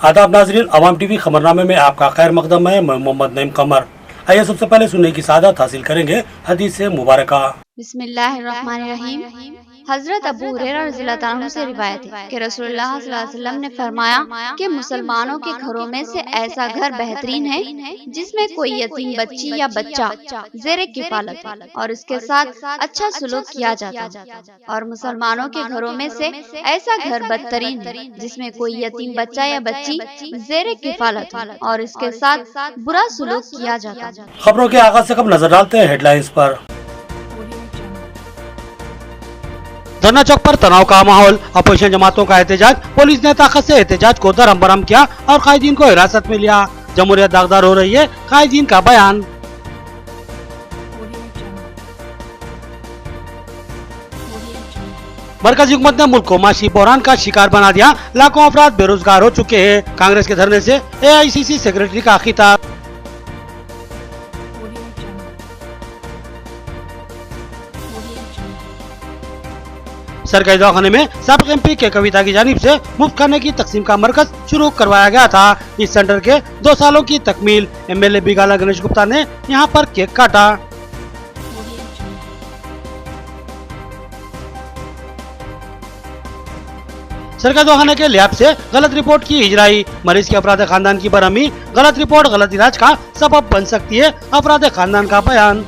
आदाब नाजरीन, अवाम टीवी खबरनामे में आपका खैर मकदम है। मैं मोहम्मद नईम कमर। आइए सबसे पहले सुनने की सादत हासिल करेंगे हदीस से मुबारका। बिस्मिल्लाहिर्रहमानिर्रहीम। हजरत अबू हुरैरा रज़ियल्लाहु अन्हु से रिवायत है कि रसूलुल्लाह सल्लल्लाहु अलैहि वसल्लम ने फरमाया कि मुसलमानों के घरों में से ऐसा घर बेहतरीन है जिसमें कोई यतीम बच्ची या बच्चा ज़ेरे किफालत और इसके साथ अच्छा सलूक किया जाता है, और मुसलमानों के घरों में से ऐसा घर बदतरीन है जिसमें कोई यतीम बच्चा या बच्ची ज़ेरे किफालत और इसके साथ बुरा सलूक किया जाता है। खबरों के आगाज से कब नजर डालते हैं हेडलाइंस पर। धरना चौक पर तनाव का माहौल, अपोजिशन जमातों का एहतजाज, पुलिस ने ताकत से एहतजाज को दरहम बरहम किया और कायदीन को हिरासत में लिया। जमहूरियत दागदार हो रही है, कायदीन का बयान। मरकजी हुकूमत ने मुल्क को माशी बहरान का शिकार बना दिया, लाखों अफराद बेरोजगार हो चुके हैं। कांग्रेस के धरने से AICC सेक्रेटरी का खिताब। सरकारी दवाखाने में साबिक MP के कविता की जानिब से मुफ्त खाने की तकसीम का मरकज शुरू करवाया गया था। इस सेंटर के 2 सालों की तकमील, MLA बिगाला गणेश गुप्ता ने यहां पर केक काटा। सरकारी दवाखाने के लैब से गलत रिपोर्ट की हिजराई, मरीज के अफराद खानदान की बरहमी, गलत रिपोर्ट गलत इलाज का सबब बन सकती है, अफराद खानदान का बयान।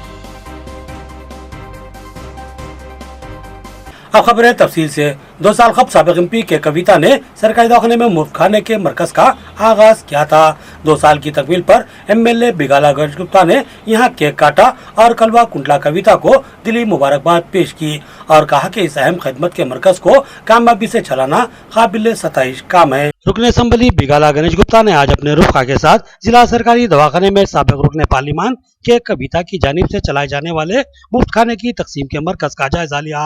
अब खबरें तफसील से। 2 साल कब साबिक MP के कविता ने सरकारी दवाखाने में मुफ्त खाने के मरकज का आगाज किया था। 2 साल की तकमील पर MLA बिगाला गणेश गुप्ता ने यहाँ केक काटा और कलवा कुंटला कविता को दिली मुबारकबाद पेश की और कहा कि इस अहम खिदमत के मरकज को कामयाबी से चलाना काबिल सताइश काम है। रुकन असम्बली बिगाला गणेश गुप्ता ने आज अपने रुखा के साथ जिला सरकारी दवाखाने में साबिक रुकन पार्लिमान के कविता की जानिब से चलाए जाने वाले मुफ्त खाने की तकसीम के मरकज का जायजा लिया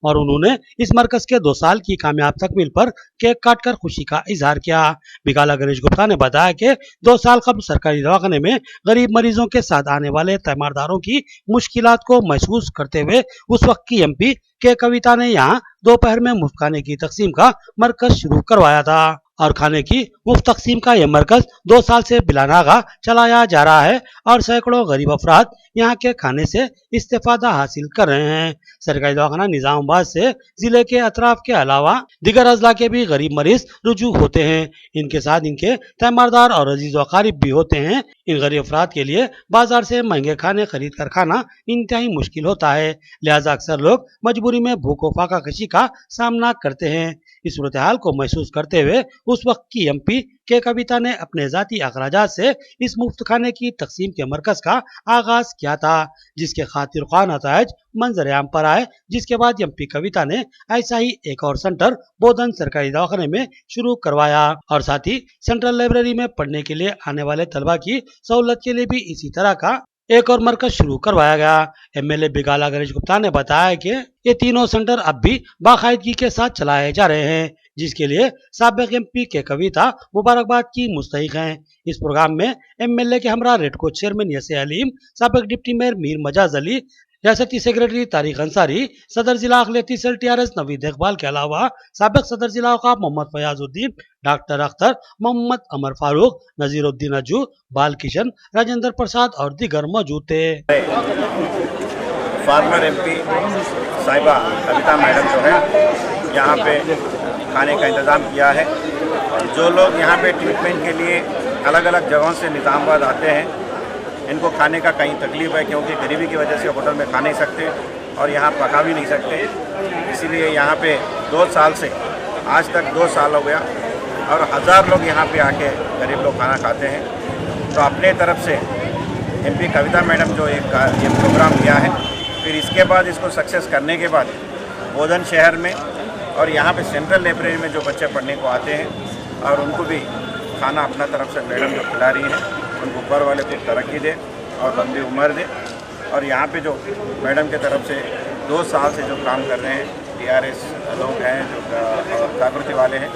और उन्होंने इस मरकज के 2 साल की कामयाब तकमील पर केक काटकर खुशी का इजहार किया। बिगाला गणेश गुप्ता ने बताया कि 2 साल कबल सरकारी दवाखाने में गरीब मरीजों के साथ आने वाले तीमारदारों की मुश्किलात को महसूस करते हुए उस वक्त की MP के कविता ने यहाँ दोपहर में मुफ्त खाने की तकसीम का मरकज शुरू करवाया था और खाने की मुफ्त तकसीम का यह मरकज 2 साल से बिलानागा चलाया जा रहा है और सैकड़ों गरीब अफराद यहाँ के खाने से इस्तेफादा हासिल कर रहे हैं। सरकारी दवाखाना निजामाबाद से जिले के अतराफ के अलावा दिगर अजला के भी गरीब मरीज रुजू होते हैं। इनके साथ इनके तीमारदार और अजीज वकारिब भी होते हैं। इन गरीब अफराद के लिए बाजार से महंगे खाने खरीद कर खाना इंतहाई मुश्किल होता है, लिहाजा अक्सर लोग मजबूरी में भूख व फाका कशी का सामना करते हैं। इस सूरत हाल को महसूस करते हुए उस वक्त की MP के कविता ने अपने जाती अखराजात से इस मुफ्त खाने की तकसीम के मरकज का आगाज किया था, जिसके खातिर खान नताइज मंजर आम पर आए, जिसके बाद MP कविता ने ऐसा ही एक और सेंटर बोधन सरकारी दवाखाने में शुरू करवाया और साथ ही सेंट्रल लाइब्रेरी में पढ़ने के लिए आने वाले तलबा की सहूलत के लिए भी इसी तरह का एक और मरकज शुरू करवाया गया। MLA बिगाला गणेश गुप्ता ने बताया कि ये तीनों सेंटर अब भी बाकायदगी के साथ चलाए जा रहे हैं, जिसके लिए साबिक MP के कविता मुबारकबाद की मुस्तहिक हैं। इस प्रोग्राम में MLA के हमरा रेडको चेयरमैन यसे अलीम, साबिक डिप्टी मेयर मीर मजाज अली, रियासती सेक्रेटरी तारिक अंसारी, सदर जिला अखिलती सेल TRS नवीद इकबाल के अलावा साबिक सदर जिला औकाफ मोहम्मद फयाजुद्दीन, डॉक्टर अख्तर, मोहम्मद अमर फारूक, नजीरुद्दीन अज्जू, बाल किशन, राजेंद्र प्रसाद और दीगर मौजूद थे। फार्मर MP साहिबा कविता मैडम जो है यहाँ पे खाने का इंतज़ाम किया है। जो लोग यहाँ पे ट्रीटमेंट के लिए अलग अलग जगहों से निज़ामाबाद आते हैं, इनको खाने का कहीं तकलीफ है क्योंकि गरीबी की वजह से होटल में खा नहीं सकते और यहाँ पका भी नहीं सकते। इसीलिए यहाँ पे 2 साल से आज तक 2 साल हो गया और 1000 लोग यहाँ पे आके गरीब लोग खाना खाते हैं। तो अपने तरफ से MP कविता मैडम जो ये प्रोग्राम किया है, फिर इसके बाद इसको सक्सेस करने के बाद बोधन शहर में और यहाँ पे सेंट्रल लाइब्रेरी में जो बच्चे पढ़ने को आते हैं और उनको भी खाना अपना तरफ से मैडम जो खिला रही हैं, उनको ऊपर वाले को तरक्की दे और लंबी उम्र दे। और यहाँ पे जो मैडम के तरफ से 2 साल से जो काम कर रहे हैं TRS लोग हैं, जो जागृति वाले हैं,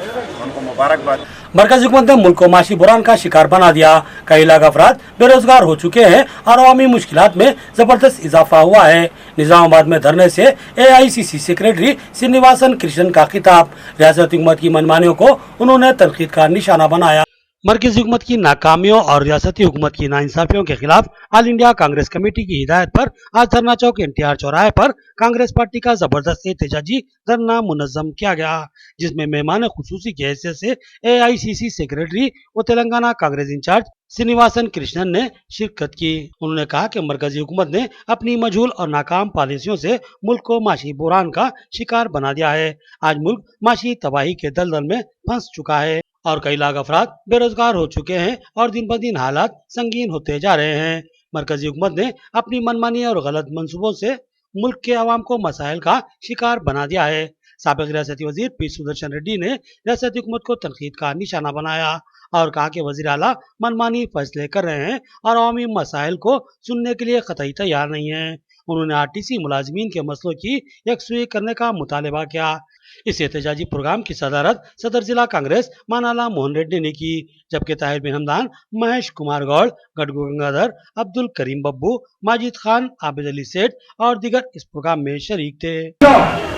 उनको मुबारकबाद। मरकजी हुकूमत ने मुल्क को माशी बुरान का शिकार बना दिया। कई लाख अफराद बेरोजगार हो चुके हैं और अवामी मुश्किलात में जबरदस्त इजाफा हुआ है। निजामाबाद में धरने से AICC सेक्रेटरी श्रीनिवासन कृष्णन का खिताब। रियासती हुकूमत की मनमानियों को उन्होंने तनकीद का निशाना बनाया। मरकजी हुकूमत की नाकामियों और रियासती हुकूमत की नाइंसाफियों के खिलाफ ऑल इंडिया कांग्रेस कमेटी की हिदायत पर आज धरना चौक NTR चौराहे पर कांग्रेस पार्टी का जबरदस्त एहतजाजी धरना मुनज्जम किया गया, जिसमें मेहमान खुसूसी की हैसियत से AICC सेक्रेटरी व तेलंगाना कांग्रेस इंचार्ज श्रीनिवासन कृष्णन ने शिरकत की। उन्होंने कहा कि मरकजी हुकूमत ने अपनी मजहूल और नाकाम पॉलिसियों से मुल्क को माशी बुरान का शिकार बना दिया है। आज मुल्क माशी तबाही के दलदल में फंस चुका है और कई लाख अफराद बेरोजगार हो चुके हैं और दिन ब दिन हालात संगीन होते जा रहे हैं। मरकजी हुकूमत ने अपनी मनमानी और गलत मंसूबों से मुल्क के अवाम को मसाइल का शिकार बना दिया है। साबिक रियासती वजीर P सुदर्शन रेड्डी ने रियासती हुकूमत को तनकीद का निशाना बनाया और कहा कि वजीर आला मनमानी फैसले कर रहे हैं और अवामी मसाइल को सुनने के लिए कतई तैयार नहीं है। उन्होंने RTC मुलाजमीन के मसलों की यकसुई करने का मुतालबा किया। इस एहतजाजी प्रोग्राम की सदारत सदर जिला कांग्रेस मानाला मोहन रेड्डी ने की, जबकि ताहिर बिन हमदान, महेश कुमार गौड़, गडगू गंगाधर, अब्दुल करीम बब्बू, माजिद खान, आबिद अली सेठ और दीगर इस प्रोग्राम में शरीक थे।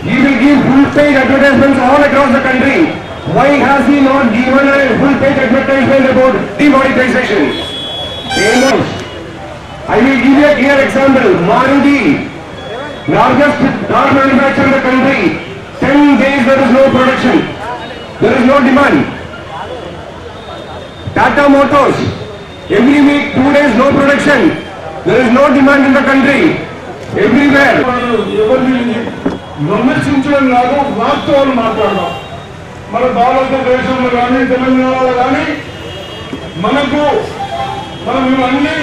He will give full-page advertisements all across the country. Why has he not given a full-page advertisement about demonetization? I will give you a clear example. Maruti, largest car manufacturer in the country. 10 days there is no production. There is no demand. Tata Motors, every week 2 days no production. There is no demand in the country. Everywhere. విమర్శించడం కాదు, వాస్తవాలు మాట్లాడడం. మన భారతదేశంలో కానీ తెలంగాణలో కానీ మనం ఇవన్నీ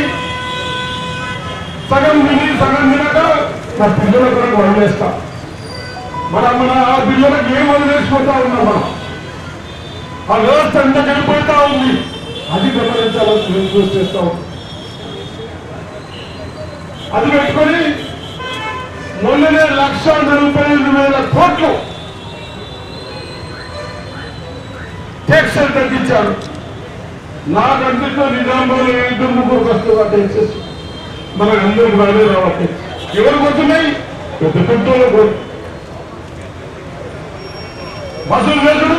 సగం విని సగం వినక మా పిల్లల కొరకు వదిలేస్తాం. మన ఆ పిల్లలకు ఏం వదిలేసిపోతా ఉన్నాం మనం. ఆ వ్యవస్థ ఎంత చనిపోతా ఉంది, అది గమనించాలని మేము చూసి చేస్తా ఉన్నాం. అది పెట్టుకొని మొన్ననే 1,45,000 కోట్లు ట్యాక్స్ తగ్గించారు. నాకంటే నిజామాబాద్ 2-3 వస్తువులు ట్యాక్సెస్ మనకు అందరికి బాగా రావాలి. ఎవరికి వస్తున్నాయి? పెద్ద పెద్దోళ్ళకు వసూలు చేసుడు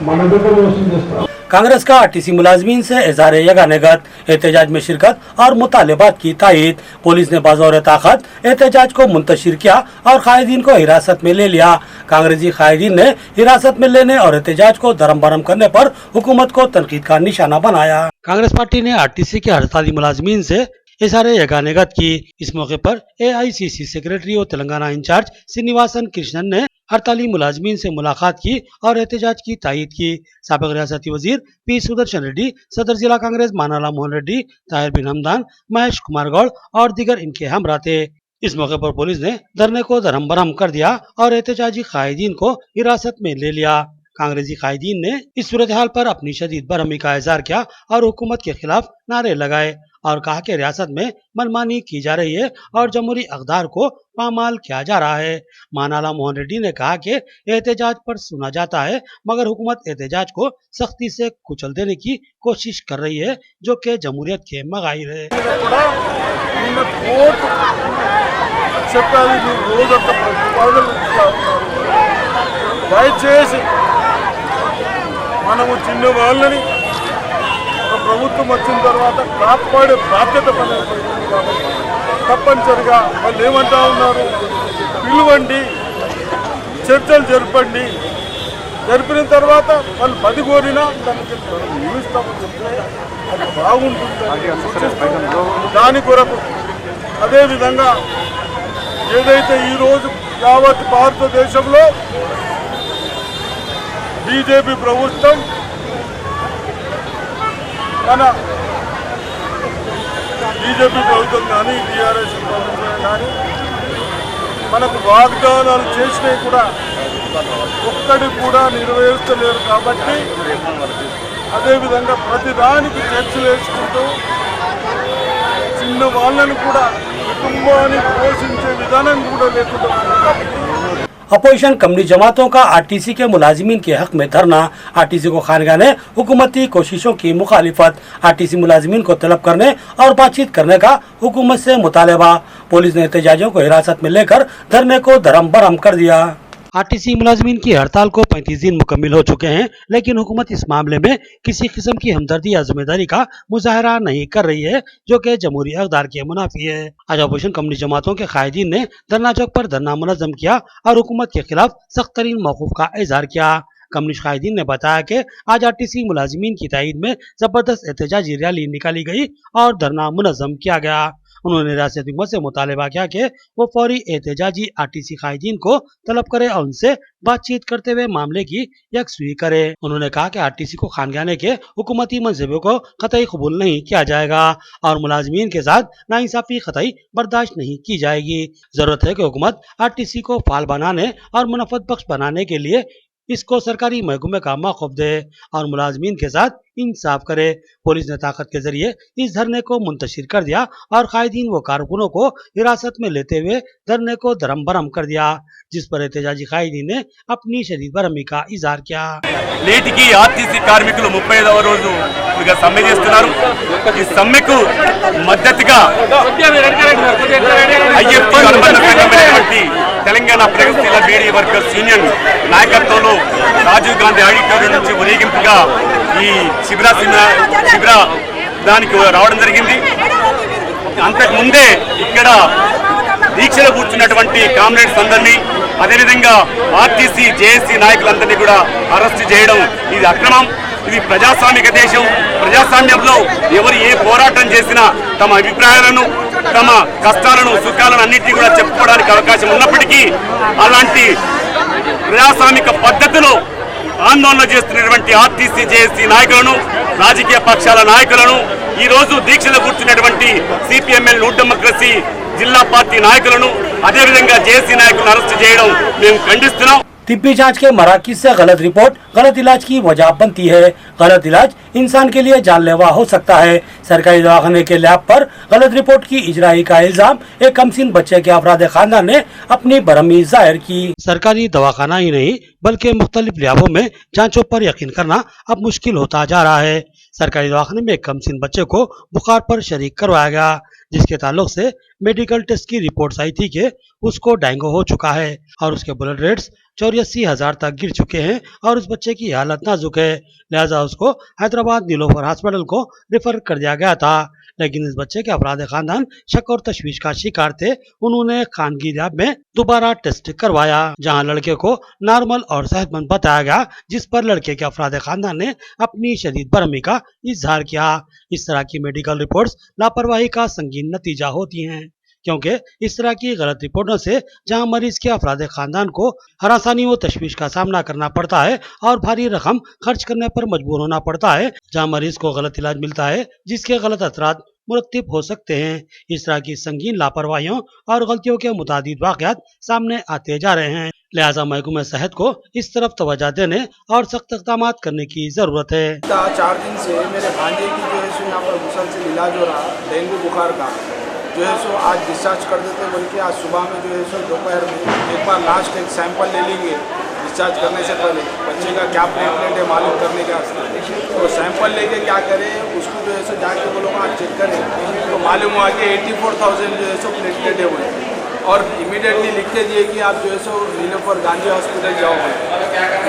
మన దగ్గర వసూలు చేస్తారు. कांग्रेस का RTC मुलाजमीन से इज़हार यगानगत, एहतजाज में शिरकत और मुतालबात की तायद। पुलिस ने बाज़ौर ताकत एहतजाज को मुंतशिर किया और कायदीन को हिरासत में ले लिया। कांग्रेसी कायदीन ने हिरासत में लेने और एहतजाज को धर्म भरम करने पर हुकूमत को तनकीद का निशाना बनाया। कांग्रेस पार्टी ने RTC के हड़ताली मुलाजमीन से इज़हार यगानगत की। इस मौके पर AICC सेक्रेटरी और तेलंगाना इंचार्ज श्रीनिवासन कृष्णन ने हड़ताली मुलाजमीन से मुलाकात की और एहतजाज की तायद की। साबिक रियासती वजीर P सुदर्शन रेड्डी, सदर जिला कांग्रेस मानाला मोहन रेड्डी, ताहिर बिन हमदान, महेश कुमार गौड़ और दीगर इनके हमरा थे। इस मौके पर पुलिस ने धरने को धर्म भरम कर दिया और एहतजाजी कायदीन को हिरासत में ले लिया। कांग्रेसी कायदीन ने इस सूरत हाल पर अपनी शदीद बरहमी का इज़हार किया और हुकूमत के खिलाफ नारे लगाए और कहा कि रियासत में मनमानी की जा रही है और जमहूरी अक़दार को पामाल किया जा रहा है। मानाला मोहन रेड्डी ने कहा कि एहतजाज पर सुना जाता है, मगर हुकूमत एहतजाज को सख्ती से कुचल देने की कोशिश कर रही है, जो कि जमहूरियत के मगाहिर है। మనము చిన్న వాళ్ళని ప్రభుత్వం వచ్చిన తర్వాత కాపాడే బాధ్యత పడింది కాబట్టి తప్పనిసరిగా వాళ్ళు ఏమంటా ఉన్నారు, పిలువండి, చర్చలు జరపండి, జరిపిన తర్వాత వాళ్ళు 10 కోరినా దానికి నిలుస్తామని చెప్తే అది బాగుంటుందని సూచిస్తూ దాని కొరకు అదేవిధంగా ఏదైతే ఈరోజు యావత్ భారతదేశంలో బీజేపీ ప్రభుత్వం మన బీజేపీ ప్రభుత్వం కానీ TRS ప్రభుత్వం కానీ మనకు వాగ్దానాలు చేసినవి కూడా ఒక్కటి కూడా నెరవేర్చలేరు. కాబట్టి అదేవిధంగా ప్రతిదానికి చర్చలు వేసుకుంటూ చిన్న వాళ్ళని కూడా కుటుంబాన్ని పోషించే విధానం కూడా లేకుండా కాబట్టి अपोजिशन कमनी जमातों का RTC के मुलाजिमीन के हक में धरना। RTC को खानगा ने हुकूमती कोशिशों की मुखालिफत। RTC मुलाजिमीन को तलब करने और बातचीत करने का हुकूमत से मुतालबा। पुलिस ने एहतजाजियों को हिरासत में लेकर धरने को धर्म भरम कर दिया। आरटीसी मुलाजमीन की हड़ताल को 35 दिन मुकम्मिल हो चुके हैं, लेकिन हुकूमत इस मामले में किसी किस्म की हमदर्दी या जिम्मेदारी का मुजाहरा नहीं कर रही है, जो कि जमहूरी अक़दार के मुनाफी है। आज अपोजिशन कम्युनिस्ट जमातों के कायदीन ने धरना चौक पर धरना मुनज़्ज़म किया और हुकूमत के खिलाफ सख्त तरीन मौक़ूफ़ का इजहार किया। कम्युनिस्ट कायदीन ने बताया कि आज आरटीसी मुलाजमीन की तायद में जबरदस्त एहतजाजी रैली निकाली गई और धरना मुनज़्ज़म किया गया। उन्होंने रियासती हुकूमत से मुतालबा किया कि वो फौरी एहतजाजी आरटीसी कायदीन को तलब करे और उनसे बातचीत करते हुए मामले की यकसुई करे। उन्होंने कहा कि आरटीसी को खानगियाने के हुकूमती मंसूबे को कतई कबूल नहीं किया जाएगा और मुलाजमीन के साथ नाइंसाफी कतई बर्दाश्त नहीं की जाएगी। जरूरत है कि हुकूमत आरटीसी को फाल बनाने और मुनाफत बख्श बनाने के लिए इसको सरकारी महकमे का मौक़िफ़ दे और मुलाजमीन के साथ इंसाफ करे। पुलिस ने ताकत के जरिए इस धरने को मुंतशिर कर दिया और कायदीन व कारकुनों को हिरासत में लेते हुए धरने को धर्म भरम कर दिया, जिस पर एहतजाजी कायदीन ने अपनी शदीद बरहमी का इजहार किया। నేటికి ఆర్టీసీ కార్మికులు 35వ రోజు ఇక సమ్మె చేస్తున్నారు। ఈ సమ్మెకు మద్దతుగా ఐఎఫ్టీ అనుబంధ సంఘమైనటువంటి తెలంగాణ ప్రగతిశీల బీడీ వర్కర్స్ యూనియన్ నాయకత్వంలో రాజీవ్ గాంధీ ఆడిటోరియం నుంచి ఊరేగింపుగా ఈ శిబిర దానికి రావడం జరిగింది। అంతకు ముందే ఇక్కడ దీక్షలో కూర్చున్నటువంటి కామ్రేడ్స్ అందరినీ, అదేవిధంగా ఆర్టీసీ జేఏసీ నాయకులందరినీ కూడా అరెస్ట్ చేయడం ఇది అక్రమం। ఇది ప్రజాస్వామిక దేశం। ప్రజాస్వామ్యంలో ఎవరు ఏ పోరాటం చేసినా తమ అభిప్రాయాలను, తమ కష్టాలను, సుఖాలను అన్నింటినీ కూడా చెప్పుకోవడానికి అవకాశం ఉన్నప్పటికీ అలాంటి ప్రజాస్వామిక పద్ధతిలో ఆందోళన చేస్తున్నటువంటి ఆర్టీసీ జేఏసీ నాయకులను, రాజకీయ పక్షాల నాయకులను, ఈ రోజు దీక్షలో కూర్చున్నటువంటి సిపిఎంఎల్ న్యూ డెమోక్రసీ జిల్లా పార్టీ నాయకులను, అదేవిధంగా జేఏసీ నాయకులను అరెస్ట్ చేయడం మేము ఖండిస్తున్నాం। तिब्बी जांच के मराकज से गलत रिपोर्ट गलत इलाज की वजह बनती है। गलत इलाज इंसान के लिए जानलेवा हो सकता है। सरकारी दवाखाने के लैब पर गलत रिपोर्ट की इजराई का इल्जाम एक कमसिन बच्चे के अफराद खानदान ने अपनी बरहमी जाहिर की। सरकारी दवाखाना ही नहीं बल्कि मुख्तलिफ लैबों में जांचों पर यकीन करना अब मुश्किल होता जा रहा है। सरकारी दवाखाने में एक कमसिन बच्चे को बुखार पर शरीक करवाया गया, जिसके ताल्लुक से मेडिकल टेस्ट की रिपोर्ट आई थी कि उसको डेंगू हो चुका है और उसके ब्लड रेट्स 84,000 तक गिर चुके हैं और उस बच्चे की हालत नाजुक है। लिहाजा उसको हैदराबाद नीलोफर हॉस्पिटल को रेफर कर दिया गया था, लेकिन इस बच्चे के अफराद खानदान शक और तशवीश का शिकार थे। उन्होंने खानगी लैब में दोबारा टेस्ट करवाया, जहां लड़के को नॉर्मल और सेहतमंद बताया गया, जिस पर लड़के के अफराद खानदान ने अपनी शदीद बरहमी का इजहार किया। इस तरह की मेडिकल रिपोर्ट्स लापरवाही का संगीन नतीजा होती हैं, क्योंकि इस तरह की गलत रिपोर्टों से जहां मरीज के अफराद खानदान को हरासानी व तशवीश का सामना करना पड़ता है और भारी रकम खर्च करने पर मजबूर होना पड़ता है, जहां मरीज को गलत इलाज मिलता है जिसके गलत असरात मुरत्तिब हो सकते हैं। इस तरह की संगीन लापरवाहियों और गलतियों के मुतादिद वाक़यात सामने आते जा रहे हैं। लिहाजा महकमा सेहत को इस तरफ तवज्जो देने और सख्त इक़दाम करने की जरूरत है। 4 दिन से मेरे भांजे की जो है सो यहाँ पर मुसलसल इलाज हो रहा डेंगू बुखार का, जो है सो आज डिस्चार्ज कर देते, बल्कि आज सुबह में जो है सो दोपहर में एक बार लास्ट एक सैंपल ले लेंगे डिस्चार्ज करने से पहले, बच्चे का क्या प्लेटलेट है मालूम करने का। तो सैंपल लेके क्या करें, उसको जो है सो जाके वो लोग आज चेक करें तो मालूम हुआ कि 84,000 जो है सो प्लेटलेट है वो, और इमीडिएटली लिख के दिए कि आप जो है सो नीलोफर गांधी हॉस्पिटल जाओ।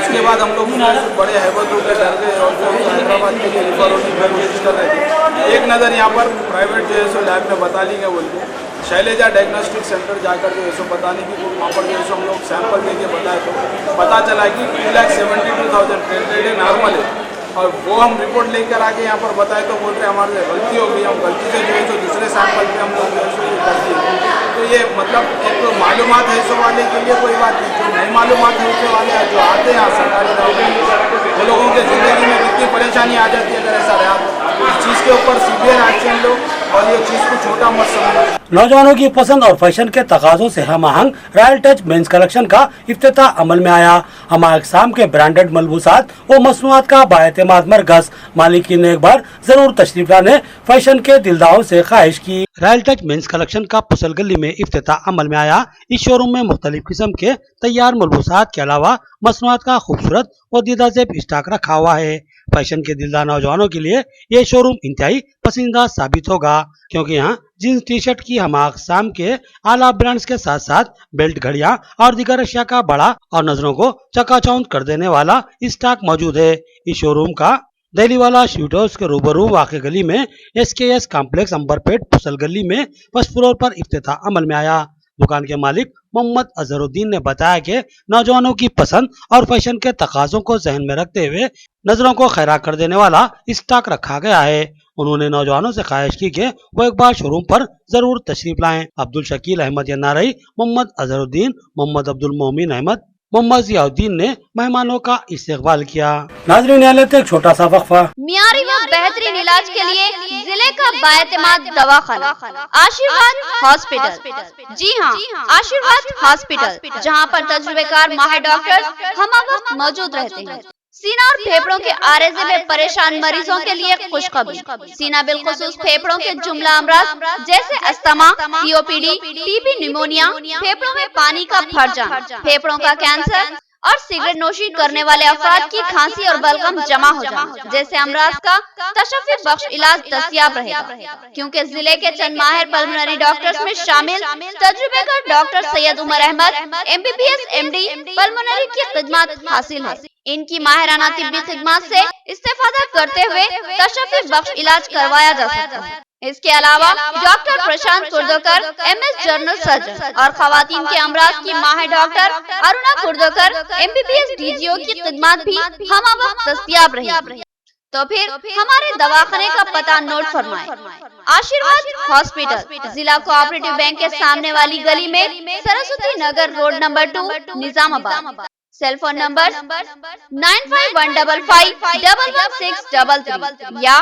उसके बाद हम लोग बड़े हैबत होकर डर गए और जो हैदराबाद के लिए रिफर होने की कोशिश कर रहे थे। एक नज़र यहाँ पर प्राइवेट जो है सो लैब में बता ली गए बोलते, शैलेजा डायग्नोस्टिक सेंटर जाकर जो है सो बताने की वहाँ पर जो है सो हम लोग सैंपल देके बताए तो पता चला कि 2,72,000 प्लेटलेट नॉर्मल है, और वो हम रिपोर्ट लेकर आके यहाँ पर बताए तो बोल रहे हमारे गलती हो गई, हम गलती से जो है सो दूसरे सैंपल पे हम लोग जो है सो कर दिए। तो ये मतलब एक तो मालूमात है सो वाले के लिए कोई बात नहीं, जो नहीं मालूमात है उसके वाले जो आते हैं सरकारी दवाखाने, वो लोगों के ज़िंदगी में कितनी परेशानी आ जाती है अगर ऐसा रहा तो। इस चीज़ के ऊपर सीवियर एक्शन लो और ये चीज़ को छोटा मत समझो। नौजवानों की पसंद और फैशन के तकाजों से हम आहंग रॉयल टच मेंस कलेक्शन का इफ्तिताह अमल में आया। हमारे अक़साम के ब्रांडेड मलबूसात व मसनूआत का बाएतमाद मरकज़। मालिकीन ने एक बार जरूर तशरीफ लाने फैशन के दिलदारों से ख्वाहिश की। रॉयल टच मेंस कलेक्शन का पुसल गली में इफ्तिताह अमल में आया। इस शोरूम में मुख्तलिफ किस्म के तैयार मलबूसात के अलावा मसनूआत का खूबसूरत व दीदा ज़ेब स्टॉक रखा हुआ है। फैशन के दिलदार नौजवानों के लिए ये शोरूम इंतहाई पसंदीदा साबित होगा, क्योंकि यहाँ जींस टी शर्ट की हमाक शाम के आला ब्रांड्स के साथ साथ बेल्ट, घड़ियां और दीगर अशिया का बड़ा और नजरों को चकाचौंध कर देने वाला स्टॉक मौजूद है। इस शोरूम का दिल्ली वाला स्वीट हाउस के रूबरू वाक़ गली में SKS कॉम्प्लेक्स अंबरपेट पुसल गली में फर्स्ट फ्लोर पर इफ्तिताह अमल में आया। दुकान के मालिक मोहम्मद अजहरुद्दीन ने बताया कि नौजवानों की पसंद और फैशन के तकाजों को जहन में रखते हुए नजरों को खैरा कर देने वाला स्टॉक रखा गया है। उन्होंने नौजवानों से ख्वाहिश की कि वो एक बार शोरूम पर जरूर तशरीफ लाएं। अब्दुल शकील अहमद यन्नारई, मोहम्मद अजहरुद्दीन, मोहम्मद अब्दुल मोमिन अहमद, मोहम्मद जियाउद्दीन ने मेहमानों का इस्तकबाल किया। नाज़रीन, यहाँ लेते एक छोटा सा वक्फा। मियारी व बेहतरीन इलाज के लिए जिले का बाएतमाद दवाखाना आशीर्वाद हॉस्पिटल। जी हाँ, आशीर्वाद हॉस्पिटल, जहाँ पर तजुर्बेकार माहिर डॉक्टर हम वक्त मौजूद रहते हैं। सीना और फेफड़ों के आरेज़े में परेशान मरीजों के लिए खुशखबरी। सीना बिलखुसूस फेफड़ों के जुमला अमराज जैसे अस्थमा, COPD, TB, निमोनिया, फेफड़ों में पानी का भर जाना, फेफड़ों का कैंसर और सिगरेट नोशी करने वाले अफराद की खांसी और बलगम जमा हो जाना जैसे अमराज का तशफ़्फ़ी बख्श इलाज दस्तयाब रहेगा, क्योंकि जिले के चंद माहिर पल्मोनरी डॉक्टर्स में शामिल तजुर्बेकार doctor Syed Umar Ahmed MBBS MD pulmonary की खिदमत हासिल है। इनकी माहिराना तिब्बी खिदमत से इस्तेफादा करते हुए तशफ़्फ़ी बख्श इलाज करवाया जा सकता है। इसके अलावा डॉक्टर प्रशांत कुर्दोकर MS जनरल सर्जन और खवातीन के अमराज की माहिर डॉक्टर अरुणा कुर्दोकर MBBS DGO की खिदमत भी हम वक्त दस्तयाब रही। तो फिर हमारे दवाखाने का पता नोट फरमाएं। आशीर्वाद हॉस्पिटल, जिला कोऑपरेटिव बैंक के सामने वाली गली में, Saraswati Nagar road number 2, Nizamabad. Cell phone number 9515511633 या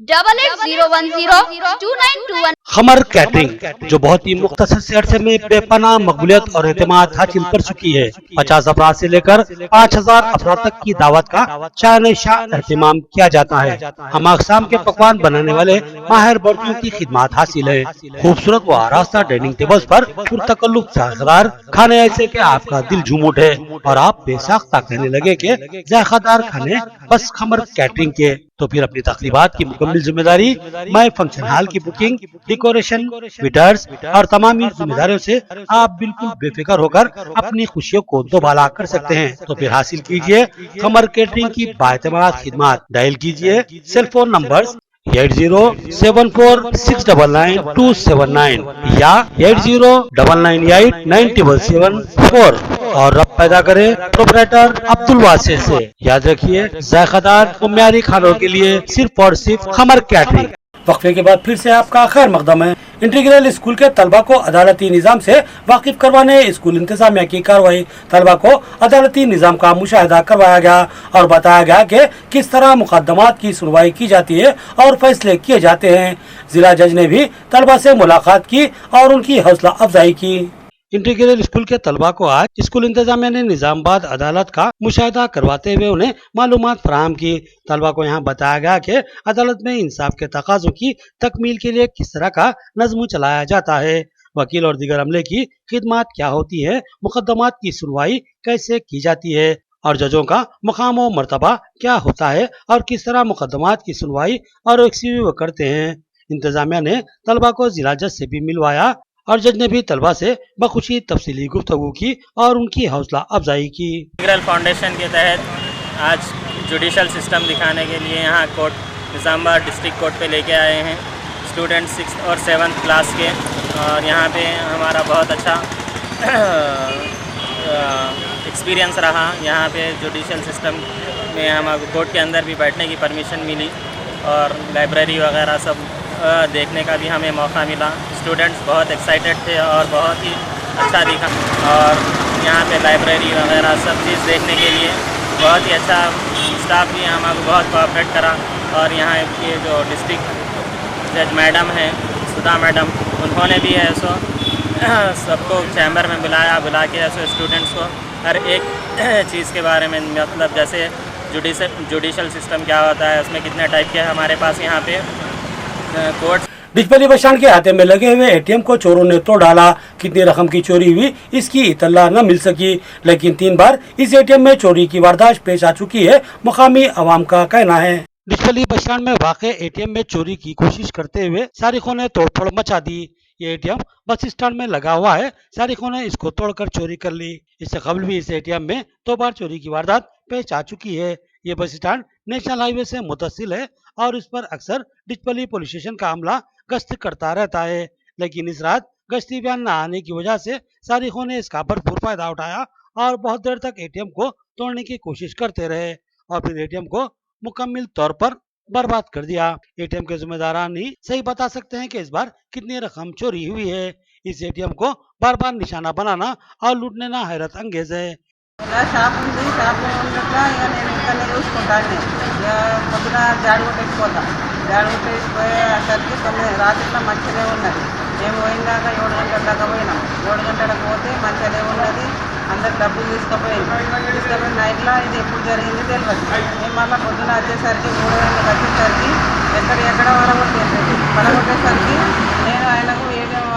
88010292। खमर कैटरिंग, जो बहुत ही मुख्तसर से अरसे में बेपनाह मकबूलियत और एतमाद हासिल कर चुकी है। 50 अफराद से लेकर 5000 अफराद तक की दावत का शान शाह एहतमाम किया जाता है। हम अक़साम के पकवान बनाने वाले माहिर बर्तियों की खिदमत हासिल है। खूबसूरत व आरास्ता डाइनिंग टेबल्स पर पुरतकल्लुफ़ जायकेदार खाने ऐसे के आपका दिल झूम उठे और आप बेसाख्ता कहने लगे कि जायकेदार खाने बस खमर कैटरिंग के। तो फिर अपनी तकरीबात की मुकम्मल जिम्मेदारी माय फंक्शन हॉल की बुकिंग, डेकोरेशन, वेटर्स और तमाम जिम्मेदारियों से आप बिल्कुल बेफिक्र होकर अपनी खुशियों को दोबाला कर सकते हैं। तो फिर हासिल कीजिए खमर कैटरिंग की बाएतमाद खिदमत। डायल कीजिए सेल फोन नंबर 8074699279 या 8099897774 और रब पैदा करे प्रोपराइटर अब्दुल वासे से। याद रखिए, जायकेदार और म्यारी खानों के लिए सिर्फ और सिर्फ खमर कैटरिंग। वक्फे के बाद फिर से आपका खैर मकदम है। इंटीग्रल स्कूल के तलबा को अदालती निज़ाम से वाकिफ करवाने स्कूल इंतजामिया की कार्रवाई। तलबा को अदालती निज़ाम का मुशाहिदा करवाया गया और बताया गया कि किस तरह मुकदमात की सुनवाई की जाती है और फैसले किए जाते हैं। जिला जज ने भी तलबा से मुलाकात की और उनकी हौसला अफजाई की। इंटीग्रल स्कूल के तलबा को आज स्कूल इंतजामिया ने निजामाबाद अदालत का मुशाहिदा करवाते हुए उन्हें मालूमात फराहम की। तलबा को यहाँ बताया गया कि अदालत में इंसाफ के तकाज़ों की तकमील के लिए किस तरह का नज़्म चलाया जाता है, वकील और दीगर अमले की खिदमत क्या होती है, मुकदमात की सुनवाई कैसे की जाती है और जजों का मुकाम व मर्तबा क्या होता है और किस तरह मुकदमात की सुनवाई और वो करते हैं। इंतजामिया ने तलबा को जिला जज से भी मिलवाया और जज ने भी तलबा से बखुशी तफसीली गुफ्तगू की और उनकी हौसला अफजाई की। इंटीग्रल फाउंडेशन के तहत आज जुडिशल सिस्टम दिखाने के लिए यहाँ कोर्ट निज़ामाबाद डिस्ट्रिक्ट कोर्ट पे लेके आए हैं स्टूडेंट 6th और 7th क्लास के, और यहाँ पे हमारा बहुत अच्छा एक्सपीरियंस रहा। यहाँ पे जुडिशल सिस्टम में हम कोर्ट के अंदर भी बैठने की परमिशन मिली और लाइब्रेरी वगैरह सब देखने का भी हमें मौका मिला। स्टूडेंट्स बहुत एक्साइटेड थे और बहुत ही अच्छा दिखा, और यहाँ पे लाइब्रेरी वगैरह सब चीज़ देखने के लिए बहुत ही अच्छा स्टाफ भी हमारे बहुत कोऑपरेट करा। और यहाँ के जो डिस्ट्रिक्ट जज मैडम हैं सुधा मैडम, उन्होंने भी ऐसो सबको चैम्बर में बुला के ऐसे स्टूडेंट्स को हर एक चीज़ के बारे में, मतलब जैसे जुडिशल सिस्टम क्या होता है, उसमें कितने टाइप के हमारे पास यहाँ पे कोर्ट। डिचपली बस स्टैंड के हाथे में लगे हुए ATM को चोरों ने तोड़ डाला। कितनी रकम की चोरी हुई इसकी इत्तला न मिल सकी, लेकिन 3 बार इस ATM में चोरी की वारदात पेश आ चुकी है, मुकामी अवाम का कहना है। डिचपली बस स्टैंड में वाक़ एटीएम में चोरी की कोशिश करते हुए सारिकों ने तोड़फोड़ मचा दी। ये एटीएम बस स्टैंड में लगा हुआ है। सारिकों ने इसको तोड़कर चोरी कर ली। इससे कबल भी इस एटीएम में 2 बार चोरी की वारदात पेश आ चुकी है। ये बस स्टैंड नेशनल हाईवे से मुत्तसिल है और इस पर अक्सर डिचपली पुलिस स्टेशन का अमला गश्त करता रहता है। लेकिन इस रात गश्ती बयान न आने की वजह से सारिकों ने इसका भरपूर फायदा उठाया और बहुत देर तक एटीएम को तोड़ने की कोशिश करते रहे और फिर एटीएम को मुकम्मल तौर पर बर्बाद कर दिया। एटीएम के जिम्मेदारान ही सही बता सकते हैं कि इस बार कितनी रकम चोरी हुई है। इस एटीएम को बार बार निशाना बनाना और लूटने ना हैरत अंगेज है। షాప్ ఉంది. షాప్లో ఉండగా ఇక నేను ఇంకనే చూసుకుంటాను. ఇక పొద్దున జాడి కొట్టేసిపోతా. జాడి కొట్టేసిపోయేసరికి రాత్రిలో మంచిగా ఉన్నది. మేము పోయినాక 7 గంటల దాకా పోయినాం. 7 గంటలకు పోతే మంచిగా ఉన్నది. అందరు డబ్బులు తీసుకుపోయి నైట్లో ఇది ఎప్పుడు జరిగింది తెలియదు. మేము మళ్ళీ పొద్దున వచ్చేసరికి 3 గంటలకు వచ్చేసరికి ఎక్కడ పడగొట్టేసరికి నేను ఆయనకు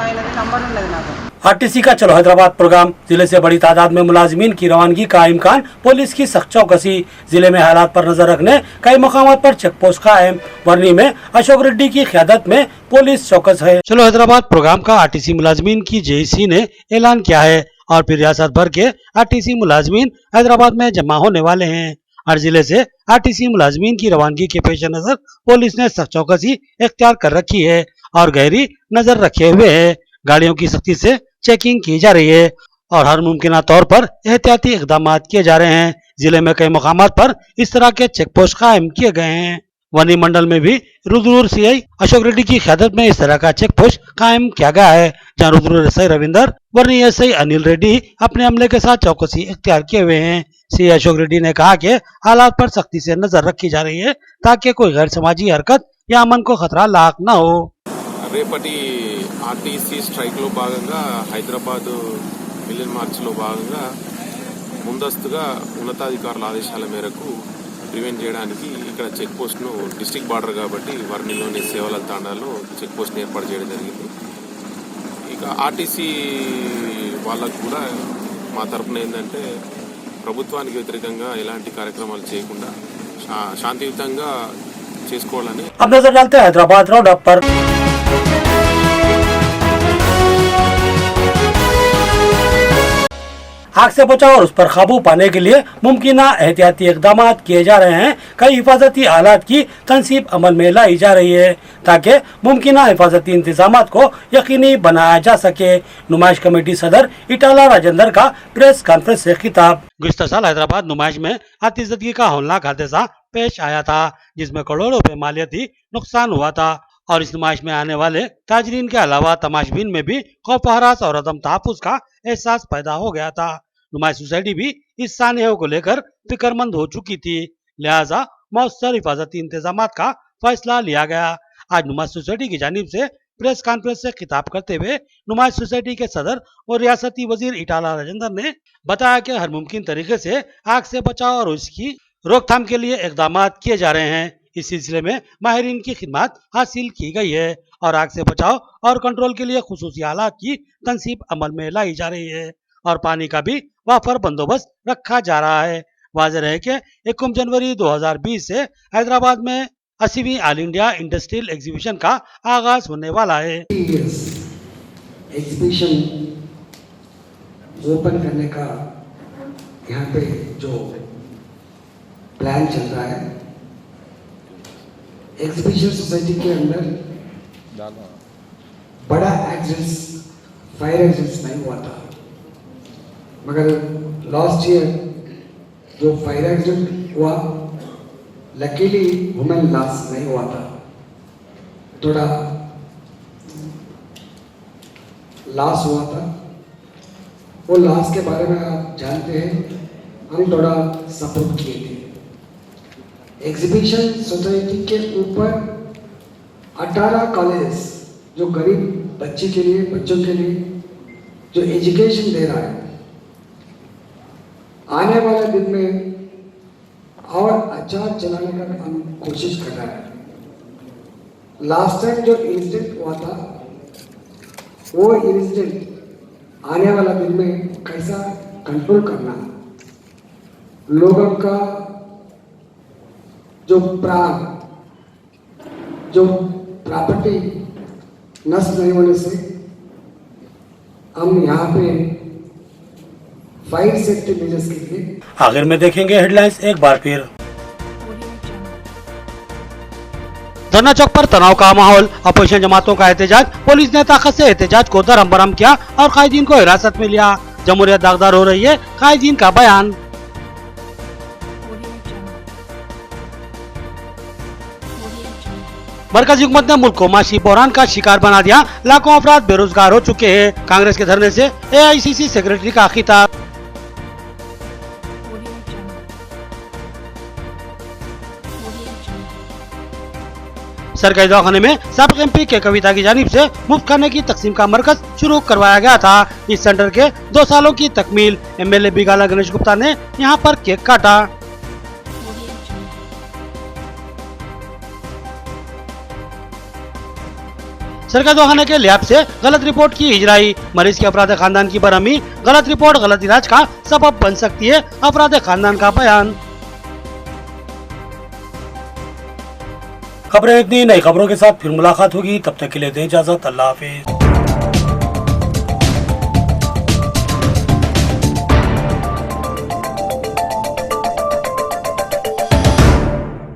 ఆయనది నంబర్ ఉన్నది నాకు. आरटीसी का चलो हैदराबाद प्रोग्राम। जिले से बड़ी तादाद में मुलाजिमीन की रवानगी का इम्कान, पुलिस की सख्त चौकसी। जिले में हालात पर नजर रखने कई मकामात पर चेक पोस्ट कायम। वर्नी में अशोक रेड्डी की क़यादत में पुलिस चौकस है। चलो हैदराबाद प्रोग्राम का आरटीसी मुलाजिमीन की जेसी ने ऐलान किया है और फिर रियासत भर के आरटीसी मुलाजिमीन हैदराबाद में जमा होने वाले हैं। हर जिले से आरटीसी मुलाजिमीन की रवानगी के पेश नजर पुलिस ने सख्त चौकसी इख्तियार कर रखी है और गहरी नजर रखे हुए है। गाड़ियों की सख्ती से चेकिंग की जा रही है और हर मुमकिन तौर पर एहतियाती इकदाम किए जा रहे हैं। जिले में कई मकामात पर इस तरह के चेक पोस्ट कायम किए गए हैं। वनी मंडल में भी रुद्र सीआई अशोक रेड्डी की क़यादत में इस तरह का चेक पोस्ट कायम किया गया है, जहां रुद्र एसआई रविंदर, वर्नी एसआई अनिल रेड्डी अपने अमले के साथ चौकसी इख्तियार किए हुए हैं। सीआई अशोक रेड्डी ने कहा कि हालात पर सख्ती से नजर रखी जा रही है ताकि कोई गैर समाजी हरकत या अमन को खतरा लाक न हो। రేపటి ఆర్టీసీ స్ట్రైక్లో భాగంగా హైదరాబాద్ మిలియన్ మార్చ్లో భాగంగా ముందస్తుగా ఉన్నతాధికారుల ఆదేశాల మేరకు ప్రివెంట్ చేయడానికి ఇక్కడ చెక్ పోస్ట్ను డిస్ట్రిక్ట్ బార్డర్ కాబట్టి వర్ణిలోని సేవల తాండాల్లో చెక్ పోస్ట్ని ఏర్పాటు చేయడం జరిగింది. ఇక ఆర్టీసీ వాళ్ళకు కూడా మా తరఫున ఏంటంటే ప్రభుత్వానికి వ్యతిరేకంగా ఎలాంటి కార్యక్రమాలు చేయకుండా శాంతియుతంగా చేసుకోవాలని। अब नजर डालते हैं हैदराबाद राउंड अप पर। आग से बचाव और उस पर काबू पाने के लिए मुमकिन एहतियाती इकदाम किए जा रहे हैं। कई हिफाजती आलात की तनसीब अमल में लाई जा रही है ताकि मुमकिन हिफाजती इंतजाम को यकीनी बनाया जा सके। नुमाइश कमेटी सदर इटाला राजेंद्र का प्रेस कॉन्फ्रेंस से खिताब। गुज़िश्ता साल हैदराबाद नुमाइश में आतिशबाजी का हौलनाक हादसा पेश आया था जिसमें करोड़ों रुपए मालियाती नुकसान हुआ था और इस नुमाइश में आने वाले ताजरीन के अलावा तमाशबीन में भी खौफ हरास और अदम तहफ़्फ़ुज़ का एहसास पैदा हो गया था। नुमाइश सोसाइटी भी इस सानहे को लेकर फिक्रमंद हो चुकी थी, लिहाजा मौसर हिफाजती इंतजाम का फैसला लिया गया। आज नुमाइश सोसाइटी की जानिब से प्रेस कॉन्फ्रेंस से खिताब करते हुए नुमाइश सोसाइटी के सदर और रियासती वजीर इटाला राजेंद्र ने बताया कि हर मुमकिन तरीके से आग से बचाव और उसकी रोकथाम के लिए इकदाम किए जा रहे हैं। इस सिलसिले में माहिरीन की खिदमत हासिल की गई है और आग से बचाव और कंट्रोल के लिए खुसूसी आलात की तनसीब अमल में लाई जा रही है और पानी का भी वाफर बंदोबस्त रखा जा रहा है। वाज़ेह है कि 1 जनवरी 2020 से हैदराबाद में 80वीं ऑल इंडिया इंडस्ट्रियल एग्जीबिशन का आगाज होने वाला है। एग्जीबिशन ओपन करने का यहाँ पे जो प्लान चल रहा है, एग्जीबिशन सोसाइटी के अंदर बड़ा एक्सीडेंट्स, फायर एक्सीडेंट्स नहीं हुआ था, मगर लास्ट ईयर जो फायर एक्सीडेंट हुआ लकीली वुमेन लॉस नहीं हुआ था, थोड़ा लॉस हुआ था। वो लॉस के बारे में आप जानते हैं, हम थोड़ा सपोर्ट किए थे। एग्जीबिशन सोसाइटी के ऊपर 18 कॉलेज जो गरीब बच्चों के लिए जो एजुकेशन दे रहा है, आने वाले दिन में और अच्छा चलाने का हम कोशिश कर रहे हैं। लास्ट टाइम जो इंसिडेंट हुआ था, वो इंसिडेंट आने वाला दिन में कैसा कंट्रोल करना, लोगों का जो प्राण जो प्रॉपर्टी नष्ट नहीं होने से हम यहाँ पे फायर सेफ्टी मेजर्स के लिए आखिर में देखेंगे हेडलाइंस एक बार फिर। धरना चौक पर तनाव का माहौल, अपोजिशन जमातों का एहतजाज, पुलिस ने ताकत से एहतजाज को दरहम बरहम किया और कायदीन को हिरासत में लिया। जमहूरियत दागदार हो रही है, कायदीन का बयान। मरकजी हुकूमत ने मुल्क को माशी बहरान का शिकार बना दिया, लाखों अफराद बेरोजगार हो चुके हैं। कांग्रेस के धरने से AICC सेक्रेटरी का खिताब। सरकारी दवाखाने में साबिक MP के कविता की जानिब से मुफ्त खाने की तकसीम का मरकज शुरू करवाया गया था। इस सेंटर के 2 सालों की तकमील MLA बिगाला गणेश गुप्ता ने यहां पर केक काटा। सरकारी दवाखाने के लैब से गलत रिपोर्ट की इजराई, मरीज के अपराध खानदान की बरहमी, गलत रिपोर्ट गलत इलाज का सबब बन सकती है, अपराध खानदान का बयान। खबरें इतनी, नई खबरों के साथ फिर मुलाकात होगी, तब तक के लिए दें इजाजत, अल्लाह हाफिज।